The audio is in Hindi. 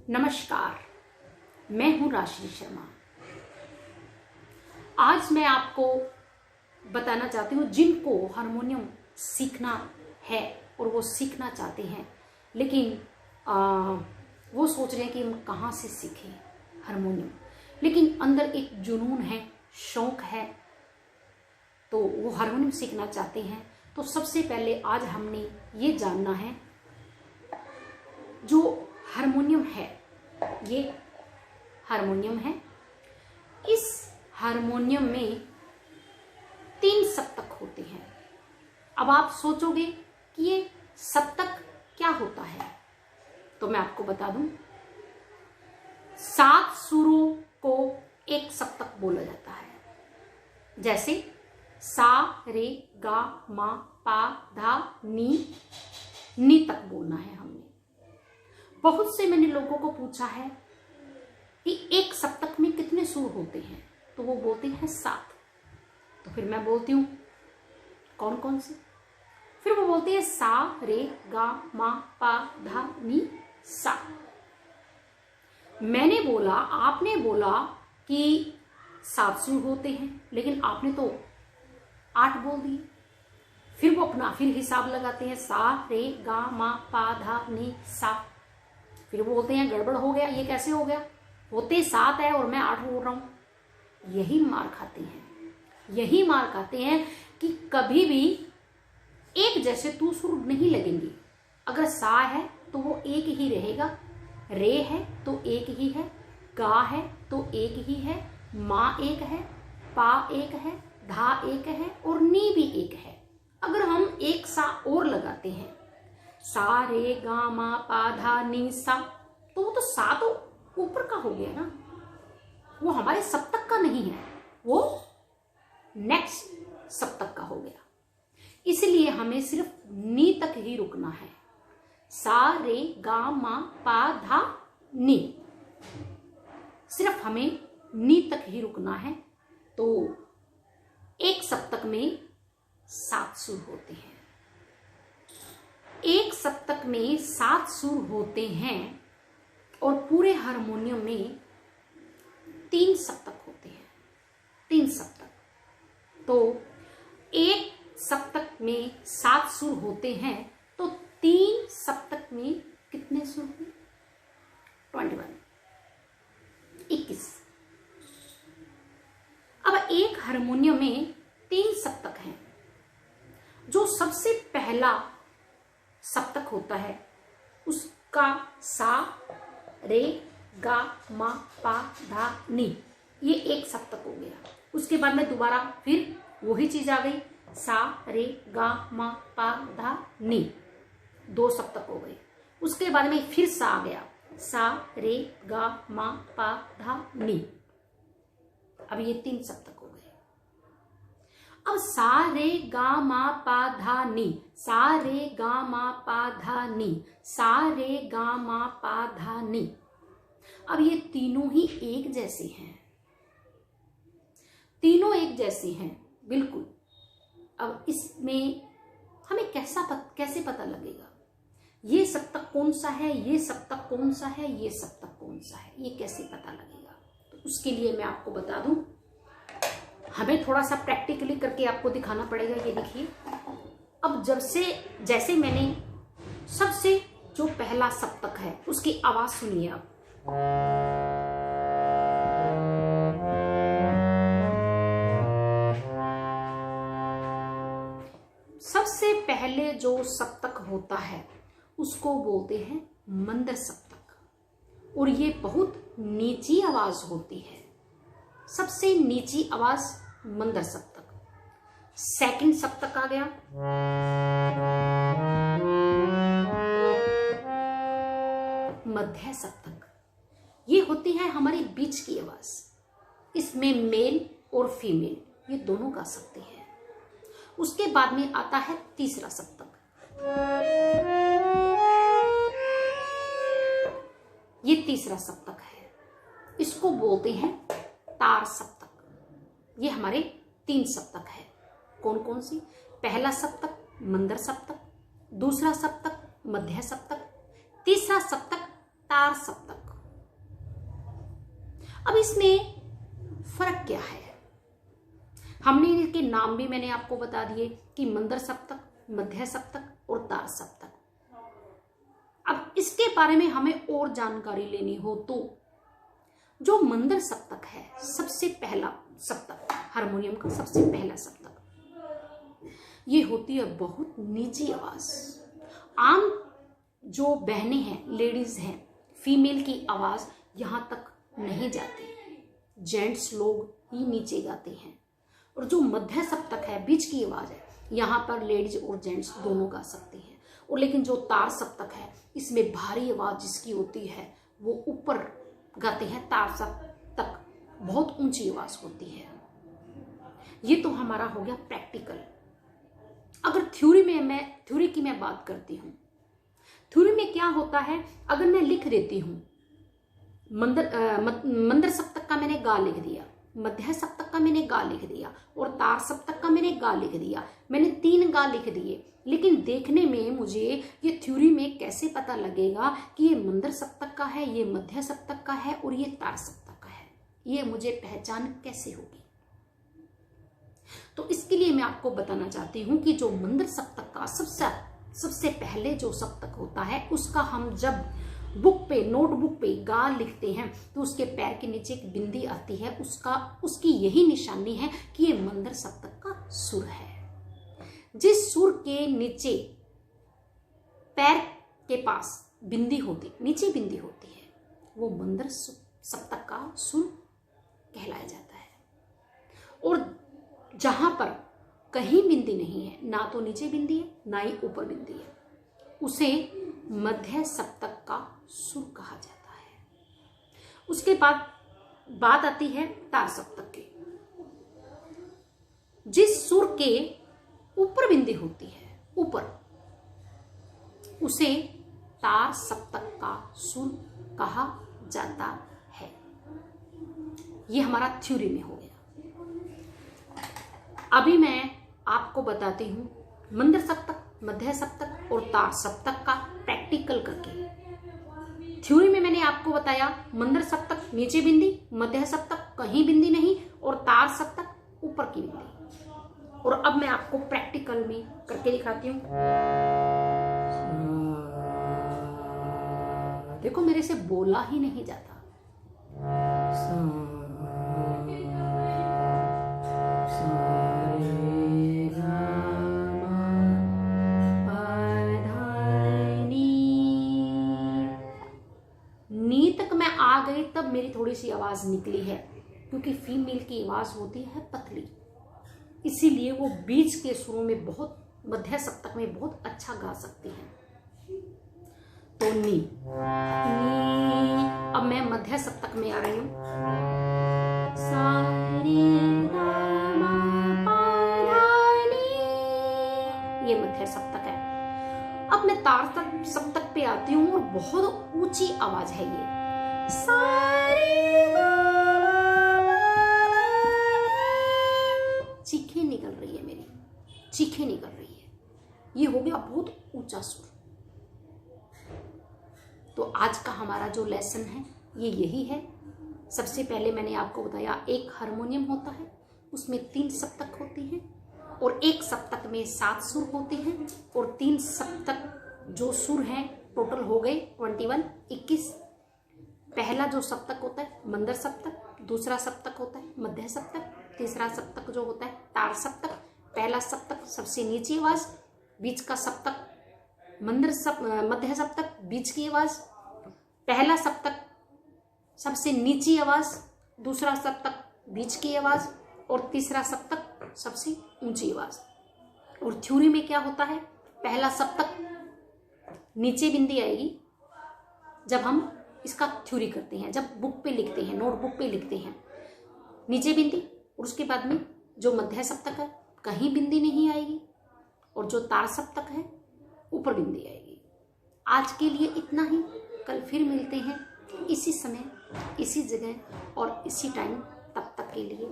नमस्कार, मैं हूं राशि शर्मा। आज मैं आपको बताना चाहती हूँ जिनको हारमोनियम सीखना है और वो सीखना चाहते हैं, लेकिन वो सोच रहे हैं कि हम कहाँ से सीखें हारमोनियम, लेकिन अंदर एक जुनून है, शौक है, तो वो हारमोनियम सीखना चाहते हैं। तो सबसे पहले आज हमने ये जानना है, जो हारमोनियम है, ये हारमोनियम है। इस हारमोनियम में 3 सप्तक होते हैं। अब आप सोचोगे कि ये सप्तक क्या होता है, तो मैं आपको बता दूं, 7 सुरों को एक सप्तक बोला जाता है। जैसे सा रे गा मा पा धा नी तक बोलना है हमने। बहुत से मैंने लोगों को पूछा है कि एक सप्तक में कितने सुर होते हैं, तो वो बोलते हैं 7। तो फिर मैं बोलती हूँ कौन कौन से, फिर वो बोलते हैं सा रे गा मा पा धा नी सा। मैंने बोला, आपने बोला कि 7 सुर होते हैं, लेकिन आपने तो 8 बोल दिए। फिर वो अपना फिर हिसाब लगाते हैं, सा रे गा मा पा धा नी सा। फिर वो बोलते हैं गड़बड़ हो गया, ये कैसे हो गया, होते 7 है और मैं 8 बोल रहा हूं। यही मार खाते हैं, यही मार खाते हैं कि कभी भी एक जैसे तू सुर नहीं लगेंगे। अगर सा है तो वो एक ही रहेगा, रे है तो एक ही है, गा है तो एक ही है, मा एक है, पा एक है, धा एक है और नी भी एक है। अगर हम एक सा और लगाते हैं, सा रे गा मा पा धा नी सा, तो वो तो सा तो ऊपर का हो गया ना, वो हमारे सप्तक का नहीं है, वो नेक्स्ट सप्तक का हो गया। इसलिए हमें सिर्फ नी तक ही रुकना है, सा रे गा मा पा धा नी, सिर्फ हमें नी तक ही रुकना है। तो एक सप्तक में 7 सुर होते हैं। एक सप्तक में 7 सुर होते हैं और पूरे हारमोनियम में 3 सप्तक होते हैं। 3 सप्तक। तो एक सप्तक में 7 सुर होते हैं, तो 3 सप्तक में कितने सुर हुए? 21। अब एक हारमोनियम में 3 सप्तक हैं। जो सबसे पहला सप्तक होता है उसका सा रे गा मा पा धा नी, ये एक सप्तक हो गया। उसके बाद में दोबारा फिर वही चीज आ गई, सा रे गा मा पा धा नी, 2 सप्तक हो गए। उसके बाद में फिर सा आ गया, सा रे गा मा पा धा नी। अब ये 3 सप्तक हो गए। अब सा रे गा मा पा धा नी, सा रे गा मा पा धा नी, सा रे गा मा पा धा नी। अब ये तीनों ही एक जैसे हैं, तीनों एक जैसे हैं बिल्कुल। अब इसमें हमें कैसे पता लगेगा ये सप्तक कौन सा है, ये सप्तक कौन सा है, ये सप्तक कौन सा है, ये कैसे पता लगेगा? तो उसके लिए मैं आपको बता दूं, हमें थोड़ा सा प्रैक्टिकली करके आपको दिखाना पड़ेगा। ये देखिए, अब जैसे मैंने सबसे जो पहला सप्तक है उसकी आवाज सुनिए। आप सबसे पहले जो सप्तक होता है उसको बोलते हैं मंद सप्तक, और ये बहुत नीची आवाज होती है। सबसे नीची आवाज मंद सप्तक। सेकंड सप्तक आ गया, मध्य सप्तक। ये होती है हमारी बीच की आवाज। इसमें मेल और फीमेल ये दोनों गा सकते हैं। उसके बाद में आता है तीसरा सप्तक। ये तीसरा सप्तक है, इसको बोलते हैं तार सप्तक। ये हमारे 3 सप्तक है। कौन कौन सी? पहला सप्तक मंदर सप्तक, दूसरा सप्तक मध्य सप्तक, तीसरा सप्तक तार सप्तक। अब इसमें फर्क क्या है? हमने इनके नाम भी मैंने आपको बता दिए कि मंदर सप्तक, मध्य सप्तक और तार सप्तक। अब इसके बारे में हमें और जानकारी लेनी हो तो जो मंदर सप्तक है, सबसे पहला सप्तक, हारमोनियम का सबसे पहला सप्तक, ये होती है बहुत निजी आवाज। आम जो बहनें हैं, लेडीज हैं, फीमेल की आवाज यहां तक नहीं जाती, जेंट्स लोग ही नीचे गाते हैं। और जो मध्य सप्तक है, बीच की आवाज है, यहाँ पर लेडीज और जेंट्स दोनों गा सकते हैं। और लेकिन जो तार सप्तक है, इसमें भारी आवाज जिसकी होती है वो ऊपर गाते हैं। तार सप्तक बहुत ऊंची आवाज होती है। ये तो हमारा हो गया प्रैक्टिकल। अगर थ्योरी की मैं बात करती हूँ, थ्योरी में क्या होता है, अगर मैं लिख देती हूँ मंदर सप्तक का मैंने गा लिख दिया, मध्य सप्तक का मैंने गा लिख दिया और तार सप्तक का मैंने गा लिख दिया, मैंने 3 गा लिख दिए, लेकिन देखने में मुझे ये थ्योरी में कैसे पता लगेगा कि ये मंदर सप्तक का है, ये मध्य सप्तक का है और ये तार सप्तक का है? ये मुझे पहचान कैसे होगी? तो इसके लिए मैं आपको बताना चाहती हूं कि जो मंदर सप्तक का सबसे पहले जो सप्तक होता है, उसका हम जब बुक पे, नोटबुक पे गा लिखते हैं तो उसके पैर के नीचे एक बिंदी आती है, उसकी यही निशानी है कि ये मंदर सप्तक का सुर है। जिस सुर के नीचे पैर के पास बिंदी होती, नीचे बिंदी होती है, वो मंदर सप्तक का सुर कहलाया जाता है। और जहां पर कहीं बिंदी नहीं है, ना तो नीचे बिंदी है ना ही ऊपर बिंदी है, उसे मध्य सप्तक का सुर कहा जाता है। उसके बाद बात आती है तार सप्तक की। जिस सुर के ऊपर बिंदी होती है, ऊपर, उसे तार सप्तक का सुर कहा जाता है। यह हमारा थ्योरी में हो गया। अभी मैं आपको बताती हूं मंदर सप्तक, मध्य सप्तक और तार सप्तक का प्रैक्टिकल करके। थ्योरी में मैंने आपको बताया मंदर सप्तक नीचे बिंदी, मध्य सप्तक कहीं बिंदी नहीं और तार सप्तक ऊपर की बिंदी। और अब मैं आपको प्रैक्टिकल में करके दिखाती हूं। देखो मेरे से बोला ही नहीं जाता। नी तक मैं आ गई तब मेरी थोड़ी सी आवाज निकली है, क्योंकि फीमेल की आवाज होती है पतली, इसीलिए वो बीच के सुरों में बहुत, मध्य सप्तक में बहुत अच्छा गा सकती हैं। तो नी, अब मैं मध्य सप्तक में आ रही हूं। ये मध्य सप्तक है। अब मैं तार सप्तक पे आती हूँ और बहुत ऊंची आवाज है ये। चीखें निकल रही है मेरी, चीखें निकल रही है। ये हो गया बहुत ऊंचा सुर। तो आज का हमारा जो लेसन है ये यही है। सबसे पहले मैंने आपको बताया एक हारमोनियम होता है, उसमें 3 सप्तक होती हैं और एक सप्तक में 7 सुर होते हैं और 3 सप्तक जो सुर हैं टोटल हो गए 21। पहला जो सप्तक होता है मंदर सप्तक, दूसरा सप्तक होता है मध्य सप्तक, तीसरा सप्तक जो होता है तार सप्तक। पहला सप्तक सबसे नीची आवाज, बीच का सप्तक मध्य सप्तक बीच की आवाज, पहला सप्तक सबसे नीची आवाज, दूसरा सप्तक बीच की आवाज और तीसरा सप्तक सबसे ऊंची आवाज। और थ्योरी में क्या होता है, पहला सप्तक नीचे बिंदी आएगी जब हम इसका थ्योरी करते हैं, जब बुक पे लिखते हैं, नोटबुक पे लिखते हैं, नीचे बिंदी, और उसके बाद में जो मध्य सप्तक है कहीं बिंदी नहीं आएगी और जो तार सप्तक है ऊपर बिंदी आएगी। आज के लिए इतना ही, कल फिर मिलते हैं इसी समय, इसी जगह और इसी टाइम। तब तक के लिए